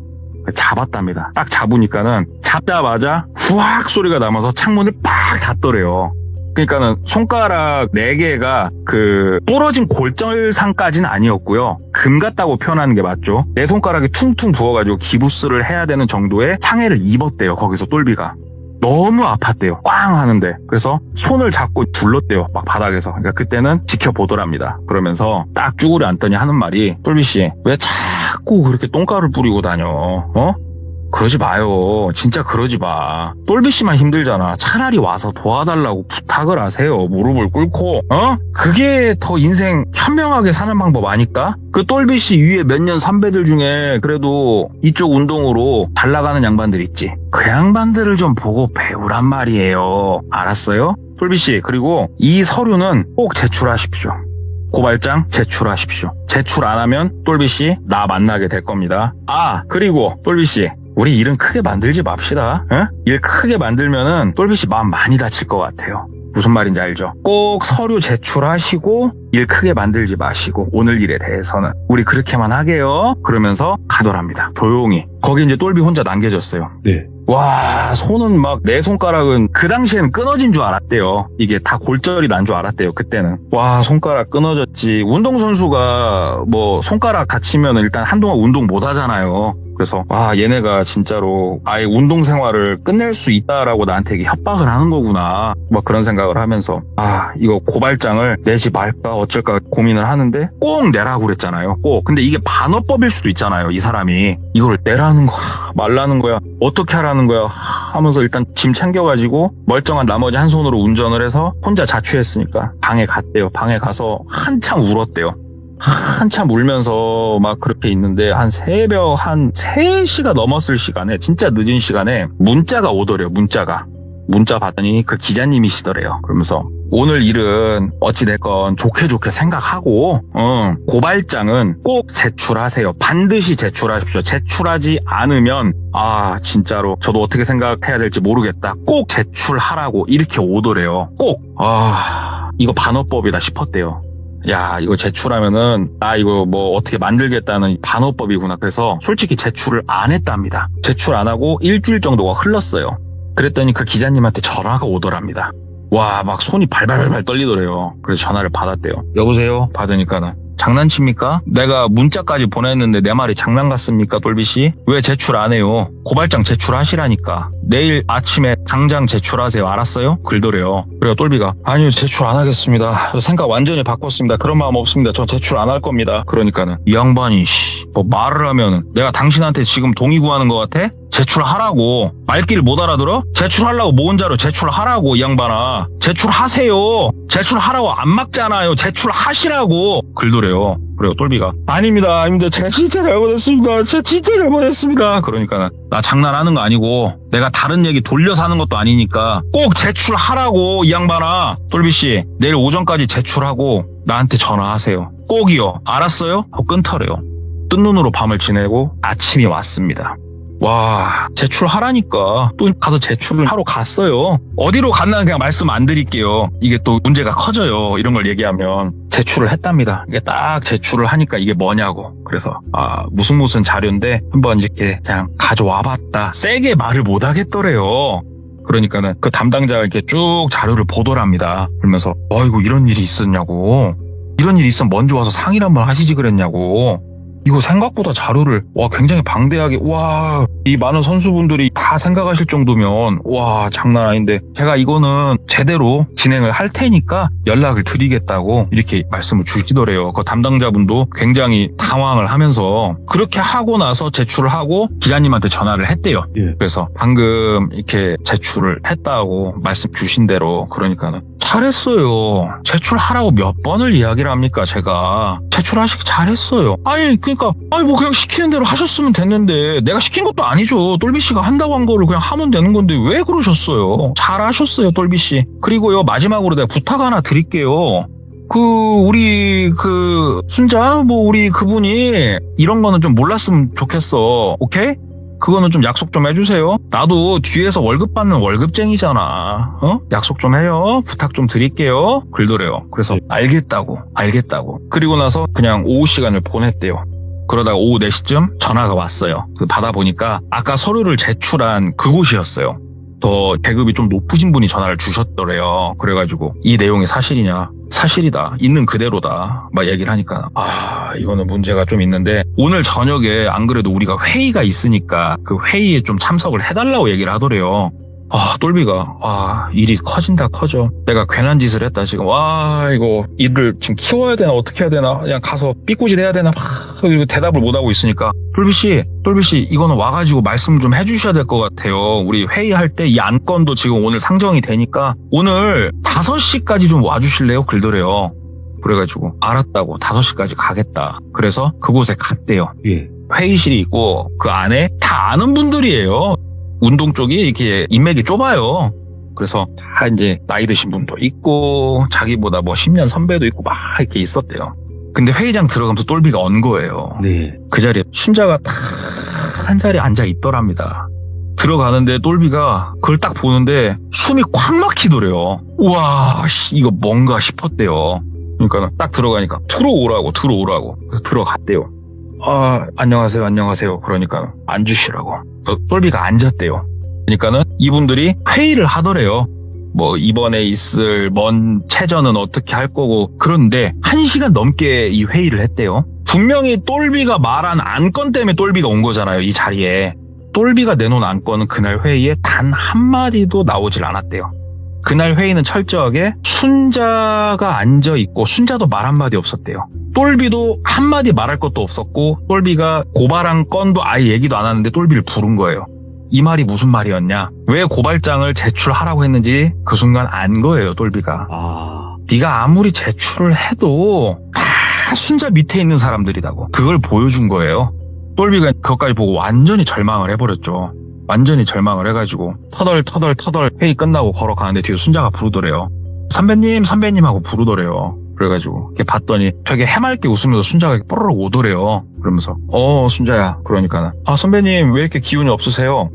잡았답니다. 딱 잡으니까는 잡자마자 후악 소리가 나면서 창문을 빡 닫더래요. 그러니까는 손가락 4개가 그 부러진 골절상까지는 아니었고요. 금 같다고 표현하는 게 맞죠. 내 손가락이 퉁퉁 부어가지고 기부스를 해야 되는 정도의 상해를 입었대요. 거기서 똘비가. 너무 아팠대요. 꽝 하는데. 그래서 손을 잡고 불렀대요. 막 바닥에서. 그러니까 그때는 지켜보더랍니다. 그러면서 딱 쭈그려 앉더니 하는 말이 똘비씨 왜 자꾸 그렇게 똥가루를 뿌리고 다녀? 그러지 마요. 진짜 그러지 마. 똘비씨만 힘들잖아. 차라리 와서 도와달라고 부탁을 하세요. 무릎을 꿇고. 그게 더 인생 현명하게 사는 방법 아닐까? 그 똘비씨 위에 몇 년 선배들 중에 그래도 이쪽 운동으로 잘 나가는 양반들 있지. 그 양반들을 좀 보고 배우란 말이에요. 알았어요? 똘비씨 그리고 이 서류는 꼭 제출하십시오. 고발장 제출하십시오. 제출 안 하면 똘비씨 나 만나게 될 겁니다. 그리고 똘비씨 우리 일은 크게 만들지 맙시다. 일 크게 만들면은 똘비씨 마음 많이 다칠 것 같아요. 무슨 말인지 알죠? 꼭 서류 제출하시고 일 크게 만들지 마시고 오늘 일에 대해서는 우리 그렇게만 하게요. 그러면서 가더랍니다. 조용히. 거기 이제 똘비 혼자 남겨졌어요. 네. 와 손은 막 내 손가락은 그 당시에는 끊어진 줄 알았대요. 이게 다 골절이 난 줄 알았대요. 그때는. 와 손가락 끊어졌지. 운동선수가 뭐 손가락 다치면 일단 한동안 운동 못 하잖아요. 그래서 얘네가 진짜로 아예 운동 생활을 끝낼 수 있다라고 나한테 협박을 하는 거구나. 막 그런 생각을 하면서 이거 고발장을 내지 말까 어쩔까 고민을 하는데 꼭 내라고 그랬잖아요. 꼭. 근데 이게 반어법일 수도 있잖아요. 이 사람이 이걸 내라는 거야 말라는 거야 어떻게 하라는 거야 하면서 일단 짐 챙겨가지고 멀쩡한 나머지 한 손으로 운전을 해서 혼자 자취했으니까 방에 갔대요. 방에 가서 한참 울었대요. 한참 울면서 막 그렇게 있는데 한 새벽 한 3시가 넘었을 시간에 진짜 늦은 시간에 문자가 오더래요. 문자 받더니 그 기자님이시더래요. 그러면서 오늘 일은 어찌됐건 좋게 생각하고 고발장은 꼭 제출하세요. 반드시 제출하십시오. 제출하지 않으면 진짜로 저도 어떻게 생각해야 될지 모르겠다. 꼭 제출하라고 이렇게 오더래요. 꼭. 이거 반어법이다 싶었대요. 야 이거 제출하면은 이거 뭐 어떻게 만들겠다는 반어법이구나. 그래서 솔직히 제출을 안 했답니다. 제출 안 하고 일주일 정도가 흘렀어요. 그랬더니 그 기자님한테 전화가 오더랍니다. 막 손이 발발발 떨리더래요. 그래서 전화를 받았대요. 여보세요? 받으니까는 장난칩니까? 내가 문자까지 보냈는데 내 말이 장난 같습니까? 똘비씨? 왜 제출 안 해요? 고발장 제출하시라니까. 내일 아침에 당장 제출하세요. 알았어요? 글더래요. 그래요. 똘비가 아니요 제출 안 하겠습니다. 저 생각 완전히 바꿨습니다. 그런 마음 없습니다. 저 제출 안 할 겁니다. 그러니까는 이 양반이 뭐 말을 하면은 내가 당신한테 지금 동의 구하는 것 같아? 제출하라고. 말귀를 못 알아들어? 제출하려고 모은 자료 제출하라고 이 양반아. 제출하세요. 제출하라고 안 막잖아요. 제출하시라고. 글더래요. 그래요. 똘비가 아닙니다. 제가 진짜 잘못했습니다. 제가 진짜 잘못했습니다. 그러니까 나 장난하는 거 아니고 내가 다른 얘기 돌려서 하는 것도 아니니까 꼭 제출하라고 이 양반아. 똘비씨 내일 오전까지 제출하고 나한테 전화하세요. 꼭이요. 알았어요? 하고 끊더래요. 뜬 눈으로 밤을 지내고 아침이 왔습니다. 와, 제출하라니까 또 가서 제출을 하러 갔어요. 어디로 갔나 그냥 말씀 안 드릴게요. 이게 또 문제가 커져요. 이런 걸 얘기하면. 제출을 했답니다. 이게 딱 제출을 하니까 이게 뭐냐고. 그래서 무슨 자료인데 한번 이렇게 그냥 가져와 봤다. 세게 말을 못 하겠더래요. 그러니까는 그 담당자가 이렇게 쭉 자료를 보더랍니다. 그러면서 어이구 이런 일이 있었냐고. 이런 일이 있으면 먼저 와서 상의를 한번 하시지 그랬냐고. 이거 생각보다 자료를 굉장히 방대하게 이 많은 선수분들이 다 생각하실 정도면 장난 아닌데 제가 이거는 제대로 진행을 할 테니까 연락을 드리겠다고 이렇게 말씀을 주시더래요. 그 담당자분도 굉장히 당황을 하면서 그렇게 하고 나서 제출을 하고 기자님한테 전화를 했대요. 예. 그래서 방금 이렇게 제출을 했다고 말씀 주신 대로 그러니까는 잘했어요. 제출하라고 몇 번을 이야기를 합니까 제가. 제출하시기 잘했어요. 뭐 그냥 시키는 대로 하셨으면 됐는데 내가 시킨 것도 아니죠. 똘비씨가 한다고 한 거를 그냥 하면 되는 건데 왜 그러셨어요. 잘하셨어요 똘비씨. 그리고요 마지막으로 내가 부탁 하나 드릴게요. 우리 순자 우리 그분이 이런 거는 좀 몰랐으면 좋겠어. 오케이? 그거는 좀 약속 좀 해주세요. 나도 뒤에서 월급 받는 월급쟁이잖아. 약속 좀 해요. 부탁 좀 드릴게요. 글더래요. 그래서 알겠다고. 그리고 나서 그냥 오후 시간을 보냈대요. 그러다가 오후 4시쯤 전화가 왔어요. 받아보니까 아까 서류를 제출한 그곳이었어요. 더 계급이 좀 높으신 분이 전화를 주셨더래요. 그래가지고 이 내용이 사실이냐? 사실이다. 있는 그대로다. 막 얘기를 하니까 이거는 문제가 좀 있는데 오늘 저녁에 안 그래도 우리가 회의가 있으니까 그 회의에 좀 참석을 해달라고 얘기를 하더래요. 똘비가 일이 커져. 내가 괜한 짓을 했다 지금. 이거 일을 지금 키워야 되나 어떻게 해야 되나 그냥 가서 삐꾸짓 해야 되나 그리고 대답을 못하고 있으니까 똘비씨 이거는 와가지고 말씀 좀 해주셔야 될 것 같아요. 우리 회의할 때 이 안건도 지금 오늘 상정이 되니까 오늘 5시까지 좀 와주실래요? 글더래요. 그래가지고 알았다고 5시까지 가겠다. 그래서 그곳에 갔대요. 예. 회의실이 있고 그 안에 다 아는 분들이에요. 운동 쪽이 이렇게 인맥이 좁아요. 그래서 다 이제 나이 드신 분도 있고 자기보다 10년 선배도 있고 막 이렇게 있었대요. 근데 회의장 들어가면서 똘비가 언 거예요. 네. 그 자리에 순자가 딱 한 자리에 앉아 있더랍니다. 들어가는데 똘비가 그걸 딱 보는데 숨이 꽉 막히더래요. 우와 이거 뭔가 싶었대요. 그러니까 딱 들어가니까 들어오라고 들어갔대요. 안녕하세요. 그러니까 앉으시라고. 똘비가 앉았대요. 그러니까는 이분들이 회의를 하더래요. 이번에 있을 먼 체전은 어떻게 할 거고. 그런데 1시간 넘게 이 회의를 했대요. 분명히 똘비가 말한 안건 때문에 똘비가 온 거잖아요. 이 자리에. 똘비가 내놓은 안건은 그날 회의에 단 한마디도 나오질 않았대요. 그날 회의는 철저하게 순자가 앉아있고 순자도 말 한마디 없었대요. 똘비도 한마디 말할 것도 없었고 똘비가 고발한 건도 아예 얘기도 안 하는데 똘비를 부른 거예요. 이 말이 무슨 말이었냐? 왜 고발장을 제출하라고 했는지 그 순간 안 거예요. 똘비가. 네가 아무리 제출을 해도 다 순자 밑에 있는 사람들이라고. 그걸 보여준 거예요. 똘비가 그것까지 보고 완전히 절망을 해버렸죠. 완전히 절망을 해가지고 터덜 회의 끝나고 걸어가는데 뒤에 순자가 부르더래요. 선배님 하고 부르더래요. 그래가지고 이렇게 봤더니 되게 해맑게 웃으면서 순자가 뽀로록 오더래요. 그러면서 순자야. 그러니까는 선배님 왜 이렇게 기운이 없으세요?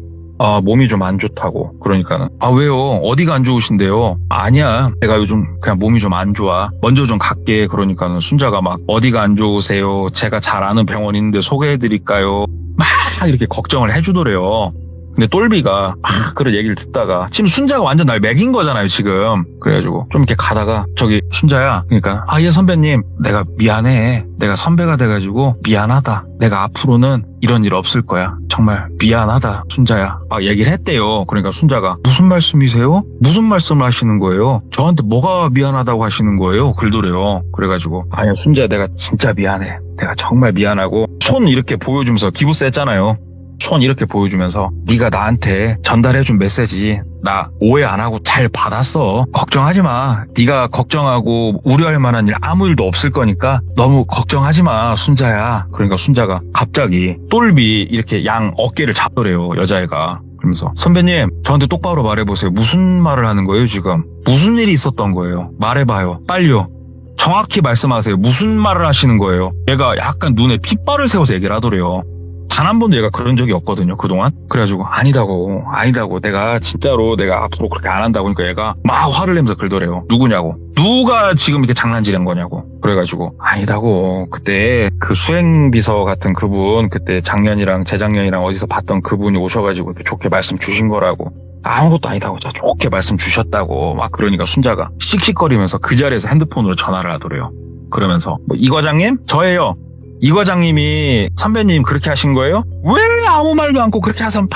몸이 좀 안 좋다고. 그러니까는 왜요? 어디가 안 좋으신데요? 아니야 내가 요즘 그냥 몸이 좀 안 좋아. 먼저 좀 갈게. 그러니까는 순자가 막 어디가 안 좋으세요? 제가 잘 아는 병원 있는데 소개해드릴까요? 막 이렇게 걱정을 해주더래요. 근데 똘비가 그런 얘기를 듣다가 지금 순자가 완전 날 매긴 거잖아요 지금. 그래가지고 좀 이렇게 가다가 저기 순자야, 그러니까 예 선배님, 내가 미안해. 내가 선배가 돼가지고 미안하다. 내가 앞으로는 이런 일 없을 거야. 정말 미안하다 순자야. 막 얘기를 했대요. 그러니까 순자가 무슨 말씀이세요? 무슨 말씀을 하시는 거예요? 저한테 뭐가 미안하다고 하시는 거예요? 그러더래요. 그래가지고 아니야 순자야, 내가 진짜 미안해. 내가 정말 미안하고 손 이렇게 보여주면서 기부스 했잖아요. 손 이렇게 보여주면서 네가 나한테 전달해준 메시지 나 오해 안 하고 잘 받았어. 걱정하지 마. 네가 걱정하고 우려할 만한 일 아무 일도 없을 거니까 너무 걱정하지 마 순자야. 그러니까 순자가 갑자기 똘비 이렇게 양 어깨를 잡더래요 여자애가. 그러면서 선배님 저한테 똑바로 말해보세요. 무슨 말을 하는 거예요 지금? 무슨 일이 있었던 거예요? 말해봐요. 빨리요. 정확히 말씀하세요. 무슨 말을 하시는 거예요? 얘가 약간 눈에 핏발을 세워서 얘기를 하더래요. 단 한 번도 얘가 그런 적이 없거든요 그동안. 그래가지고 아니다고 내가 진짜로 내가 앞으로 그렇게 안 한다고. 그러니까 얘가 막 화를 내면서 그러더래요. 누구냐고, 누가 지금 이렇게 장난질한 거냐고. 그래가지고 아니다고, 그때 그 수행비서 같은 그분, 그때 작년이랑 재작년이랑 어디서 봤던 그분이 오셔가지고 이렇게 좋게 말씀 주신 거라고. 아무것도 아니다고 좋게 말씀 주셨다고 막. 그러니까 순자가 씩씩거리면서 그 자리에서 핸드폰으로 전화를 하더래요. 그러면서 이 과장님 저예요. 이 과장님이 선배님 그렇게 하신 거예요? 왜 아무 말도 않고 그렇게 하서 막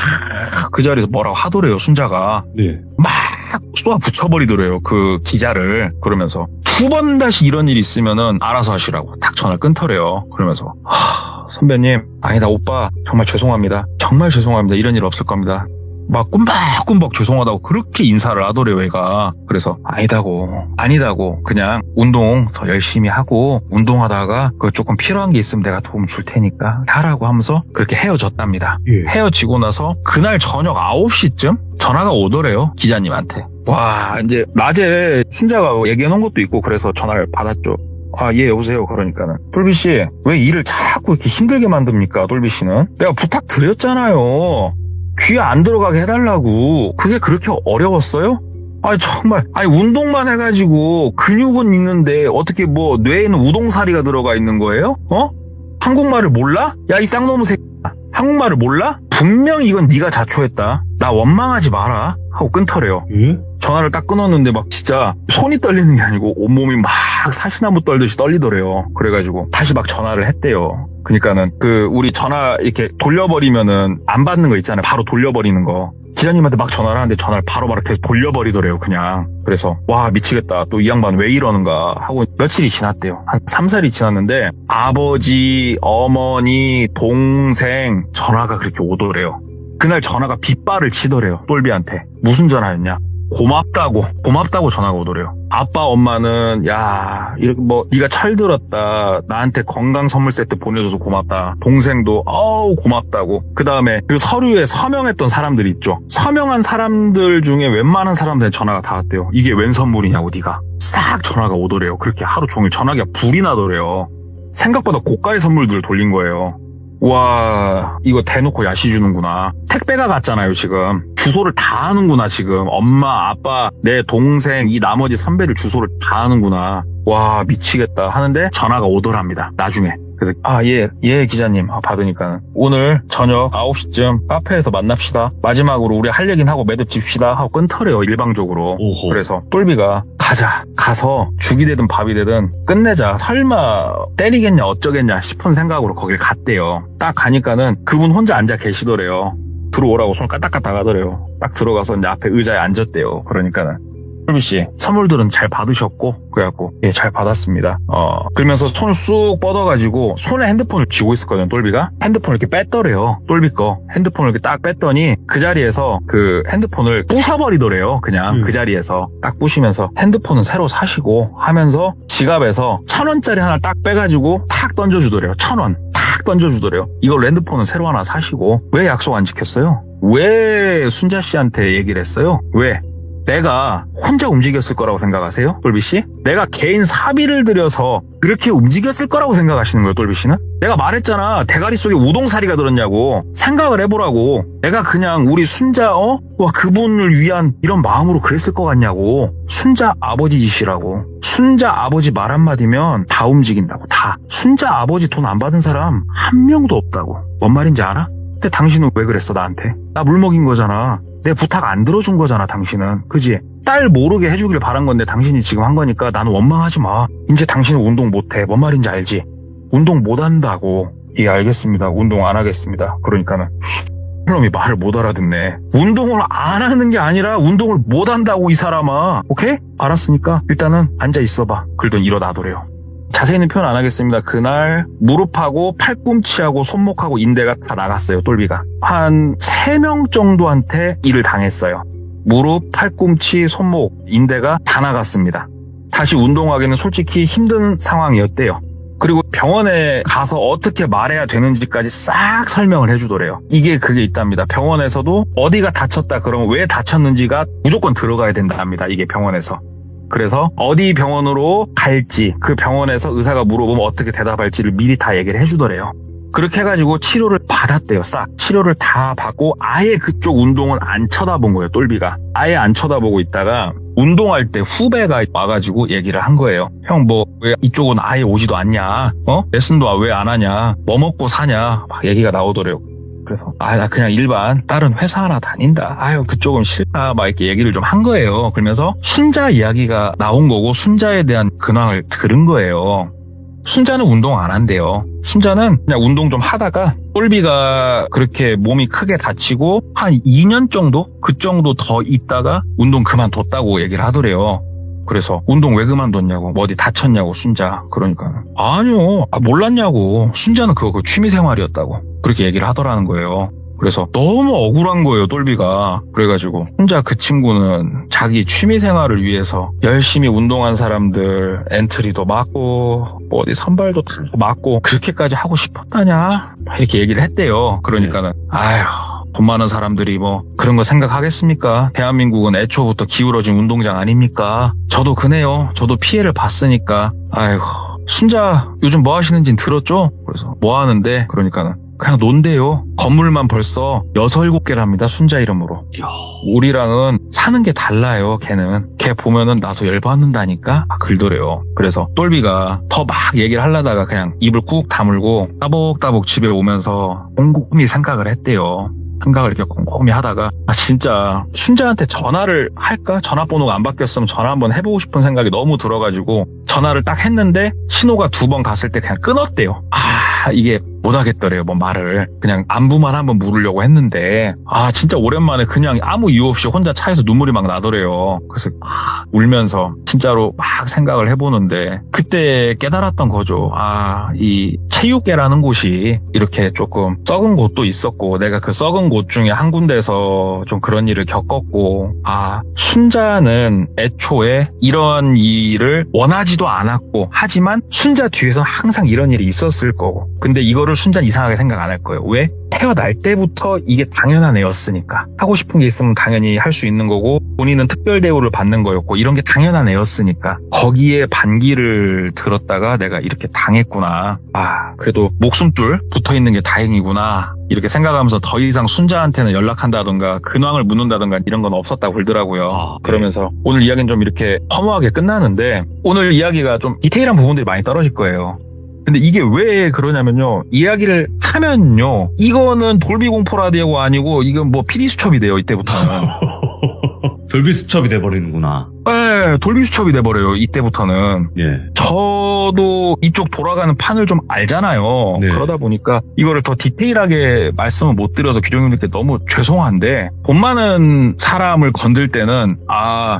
그 자리에서 뭐라고 하더래요 순자가. 네. 막 쏘아 붙여버리더래요 그 기자를. 그러면서 2번 다시 이런 일 있으면은 알아서 하시라고 딱 전화를 끊더래요. 그러면서 선배님 아니다 오빠 정말 죄송합니다. 정말 죄송합니다. 이런 일 없을 겁니다. 막 꿈벅꿈벅 죄송하다고 그렇게 인사를 하더래요 얘가. 그래서 아니다고 그냥 운동 더 열심히 하고 운동하다가 그 조금 필요한 게 있으면 내가 도움 줄 테니까 하라고 하면서 그렇게 헤어졌답니다. 예. 헤어지고 나서 그날 저녁 9시쯤 전화가 오더래요 기자님한테. 와 이제 낮에 순자가 얘기해 놓은 것도 있고 그래서 전화를 받았죠. 예 여보세요. 그러니까는 똘비씨 왜 일을 자꾸 이렇게 힘들게 만듭니까? 똘비씨는 내가 부탁드렸잖아요. 귀에 안 들어가게 해달라고. 그게 그렇게 어려웠어요? 정말 운동만 해가지고 근육은 있는데 어떻게 뭐 뇌에는 우동사리가 들어가 있는 거예요? 한국말을 몰라? 야 이 쌍놈의 새끼야, 한국말을 몰라? 분명히 이건 네가 자초했다. 나 원망하지 마라 하고 끊더래요. 예? 전화를 딱 끊었는데 막 진짜 손이 떨리는 게 아니고 온몸이 막 사시나무 떨듯이 떨리더래요. 그래가지고 다시 막 전화를 했대요. 그러니까는 우리 전화 이렇게 돌려버리면은 안 받는 거 있잖아요. 바로 돌려버리는 거. 기자님한테 막 전화를 하는데 전화를 바로바로 계속 돌려버리더래요 그냥. 그래서 와 미치겠다, 또 이 양반 왜 이러는가 하고 며칠이 지났대요. 한 3-4일이 지났는데 아버지, 어머니, 동생 전화가 그렇게 오더래요. 그날 전화가 빗발을 치더래요 똘비한테. 무슨 전화였냐? 고맙다고 전화가 오더래요. 아빠 엄마는 야 이렇게 뭐 네가 철들었다, 나한테 건강 선물 세트 보내줘서 고맙다. 동생도 고맙다고. 그 다음에 그 서류에 서명했던 사람들 있죠. 서명한 사람들 중에 웬만한 사람들한테 전화가 다 왔대요. 이게 웬 선물이냐고 네가. 싹 전화가 오더래요. 그렇게 하루 종일 전화기가 불이 나더래요. 생각보다 고가의 선물들을 돌린 거예요. 와 이거 대놓고 야시 주는구나. 택배가 갔잖아요 지금. 주소를 다 아는구나 지금. 엄마, 아빠, 내 동생, 이 나머지 선배들 주소를 다 아는구나. 와 미치겠다 하는데 전화가 오더랍니다 나중에. 그래서 예 기자님 받으니까 오늘 저녁 9시쯤 카페에서 만납시다. 마지막으로 우리 할 얘기는 하고 매듭 집시다 하고 끊더래요 일방적으로. 오호. 그래서 똘비가 가서 죽이 되든 밥이 되든 끝내자, 설마 때리겠냐 어쩌겠냐 싶은 생각으로 거길 갔대요. 딱 가니까는 그분 혼자 앉아 계시더래요. 들어오라고 손 까딱까딱 하더래요. 딱 들어가서 이제 앞에 의자에 앉았대요. 그러니까는 똘비씨 선물들은 잘 받으셨고, 그래갖고 예 잘 받았습니다. 그러면서 손을 쑥 뻗어가지고 손에 핸드폰을 쥐고 있었거든요 똘비가. 핸드폰을 이렇게 뺐더래요 똘비 거. 핸드폰을 이렇게 딱 뺐더니 그 자리에서 그 핸드폰을 부셔버리더래요 그냥. 그 자리에서 딱 부시면서 핸드폰은 새로 사시고 하면서 지갑에서 1,000원짜리 하나 딱 빼가지고 탁 던져주더래요. 1,000원 탁 던져주더래요. 이걸로 핸드폰은 새로 하나 사시고. 왜 약속 안 지켰어요? 왜 순자 씨한테 얘기를 했어요? 왜? 내가 혼자 움직였을 거라고 생각하세요? 똘비씨? 내가 개인 사비를 들여서 그렇게 움직였을 거라고 생각하시는 거예요 똘비씨는? 내가 말했잖아, 대가리 속에 우동사리가 들었냐고. 생각을 해보라고. 내가 그냥 우리 순자 그분을 위한 이런 마음으로 그랬을 것 같냐고. 순자 아버지 짓이라고. 순자 아버지 말 한마디면 다 움직인다고. 다. 순자 아버지 돈 안 받은 사람 한 명도 없다고. 뭔 말인지 알아? 그때 당신은 왜 그랬어 나한테? 나 물 먹인 거잖아. 내 부탁 안 들어준 거잖아 당신은. 그지? 딸 모르게 해주길 바란 건데 당신이 지금 한 거니까 나는 원망하지 마. 이제 당신은 운동 못해. 뭔 말인지 알지? 운동 못한다고. 예, 알겠습니다. 운동 안 하겠습니다. 그러니까는 사람이 말을 못 알아듣네. 운동을 안 하는 게 아니라 운동을 못 한다고 이 사람아. 오케이? 알았으니까 일단은 앉아 있어봐. 그러더니 일어나더래요. 자세히는 표현 안 하겠습니다. 그날 무릎하고 팔꿈치하고 손목하고 인대가 다 나갔어요. 똘비가. 한 3명 정도한테 일을 당했어요. 무릎, 팔꿈치, 손목, 인대가 다 나갔습니다. 다시 운동하기는 솔직히 힘든 상황이었대요. 그리고 병원에 가서 어떻게 말해야 되는지까지 싹 설명을 해주더래요. 이게 그게 있답니다. 병원에서도 어디가 다쳤다 그러면 왜 다쳤는지가 무조건 들어가야 된답니다. 이게 병원에서. 그래서 어디 병원으로 갈지 그 병원에서 의사가 물어보면 어떻게 대답할지를 미리 다 얘기를 해주더래요. 그렇게 해가지고 치료를 받았대요. 싹 치료를 다 받고 아예 그쪽 운동을 안 쳐다본 거예요. 똘비가 아예 안 쳐다보고 있다가 운동할 때 후배가 와가지고 얘기를 한 거예요. 형 뭐 왜 이쪽은 아예 오지도 않냐? 레슨도 왜 안 하냐? 뭐 먹고 사냐? 막 얘기가 나오더래요. 그래서 나 그냥 일반 다른 회사 하나 다닌다. 아유 그쪽은 싫다. 막 이렇게 얘기를 좀 한 거예요. 그러면서 순자 이야기가 나온 거고 순자에 대한 근황을 들은 거예요. 순자는 운동 안 한대요. 순자는 그냥 운동 좀 하다가 똘비가 그렇게 몸이 크게 다치고 한 2년 정도? 그 정도 더 있다가 운동 그만뒀다고 얘기를 하더래요. 그래서 운동 왜 그만뒀냐고, 뭐 어디 다쳤냐고 순자. 그러니까 아니요, 몰랐냐고. 순자는 그거 취미생활이었다고 그렇게 얘기를 하더라는 거예요. 그래서 너무 억울한 거예요, 똘비가. 그래가지고 혼자 그 친구는 자기 취미생활을 위해서 열심히 운동한 사람들 엔트리도 맞고 뭐 어디 선발도 다 맞고 그렇게까지 하고 싶었다냐 이렇게 얘기를 했대요. 그러니까는 아휴, 돈 많은 사람들이 뭐 그런 거 생각하겠습니까? 대한민국은 애초부터 기울어진 운동장 아닙니까? 저도 그네요. 저도 피해를 봤으니까. 아이고, 순자 요즘 뭐 하시는지는 들었죠? 그래서 뭐 하는데? 그러니까는 그냥 논대요. 건물만 벌써 6, 7개랍니다. 순자 이름으로. 우리랑은 사는 게 달라요. 걔 보면은 나도 열받는다니까 막 글더래요. 그래서 똘비가 더 막 얘기를 하려다가 그냥 입을 꾹 다물고 따복따복 집에 오면서 곰곰이 생각을 했대요. 생각을 이렇게 곰곰이 하다가 진짜 순자한테 전화를 할까? 전화번호가 안 바뀌었으면 전화 한번 해보고 싶은 생각이 너무 들어가지고 전화를 딱 했는데 신호가 2번 갔을 때 그냥 끊었대요. 이게 못하겠더래요. 뭐 말을 그냥 안부만 한번 물으려고 했는데 진짜 오랜만에 그냥 아무 이유 없이 혼자 차에서 눈물이 막 나더래요. 그래서 울면서 진짜로 막 생각을 해보는데 그때 깨달았던 거죠. 이 체육계라는 곳이 이렇게 조금 썩은 곳도 있었고 내가 그 썩은 곳 중에 한 군데서 좀 그런 일을 겪었고 순자는 애초에 이런 일을 원하지도 않았고 하지만 순자 뒤에서 항상 이런 일이 있었을 거고 근데 이거를 순자는 이상하게 생각 안 할 거예요. 왜? 태어날 때부터 이게 당연한 애였으니까. 하고 싶은 게 있으면 당연히 할 수 있는 거고 본인은 특별 대우를 받는 거였고 이런 게 당연한 애였으니까 거기에 반기를 들었다가 내가 이렇게 당했구나. 그래도 목숨줄 붙어있는 게 다행이구나. 이렇게 생각하면서 더 이상 순자한테는 연락한다던가 근황을 묻는다던가 이런 건 없었다고 그러더라고요. 그러면서 오늘 이야기는 좀 이렇게 허무하게 끝나는데 오늘 이야기가 좀 디테일한 부분들이 많이 떨어질 거예요. 근데 이게 왜 그러냐면요. 이야기를 하면요. 이거는 돌비 공포 라디오가 아니고 이건 뭐 PD 수첩이 돼요. 이때부터는. 돌비 수첩이 돼버리는구나. 네, 돌비 수첩이 돼버려요. 이때부터는. 예. 저도 이쪽 돌아가는 판을 좀 알잖아요. 네. 그러다 보니까 이거를 더 디테일하게 말씀을 못 드려서 규정님께 너무 죄송한데 돈 많은 사람을 건들 때는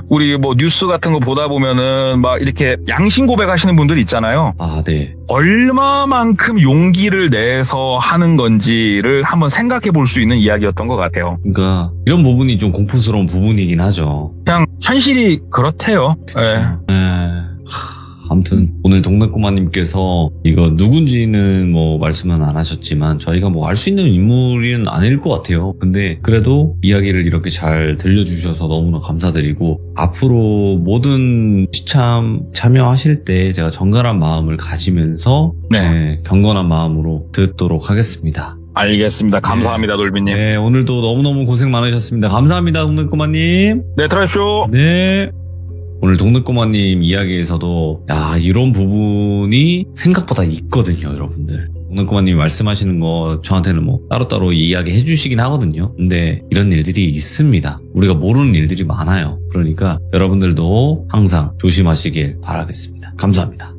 우리 뭐 뉴스 같은 거 보다 보면은 막 이렇게 양심 고백하시는 분들 있잖아요. 네. 얼마만큼 용기를 내서 하는 건지를 한번 생각해 볼 수 있는 이야기였던 것 같아요. 그러니까 이런 부분이 좀 공포스러운 부분이긴 하죠. 그냥 현실이 그렇대요. 네. 아무튼 오늘 동네꼬마님께서 이거 누군지는 뭐 말씀은 안 하셨지만 저희가 뭐 알 수 있는 인물은 아닐 것 같아요. 근데 그래도 이야기를 이렇게 잘 들려주셔서 너무나 감사드리고 앞으로 모든 시참 참여하실 때 제가 정갈한 마음을 가지면서 경건한 마음으로 듣도록 하겠습니다. 알겠습니다. 감사합니다, 돌비님. 네, 오늘도 너무너무 고생 많으셨습니다. 감사합니다, 동네꼬마님. 네, 들어가십시오. 네. 오늘 동네꼬마님 이야기에서도 이런 부분이 생각보다 있거든요, 여러분들. 동네꼬마님이 말씀하시는 거 저한테는 뭐 따로따로 이야기해 주시긴 하거든요. 근데 이런 일들이 있습니다. 우리가 모르는 일들이 많아요. 그러니까 여러분들도 항상 조심하시길 바라겠습니다. 감사합니다.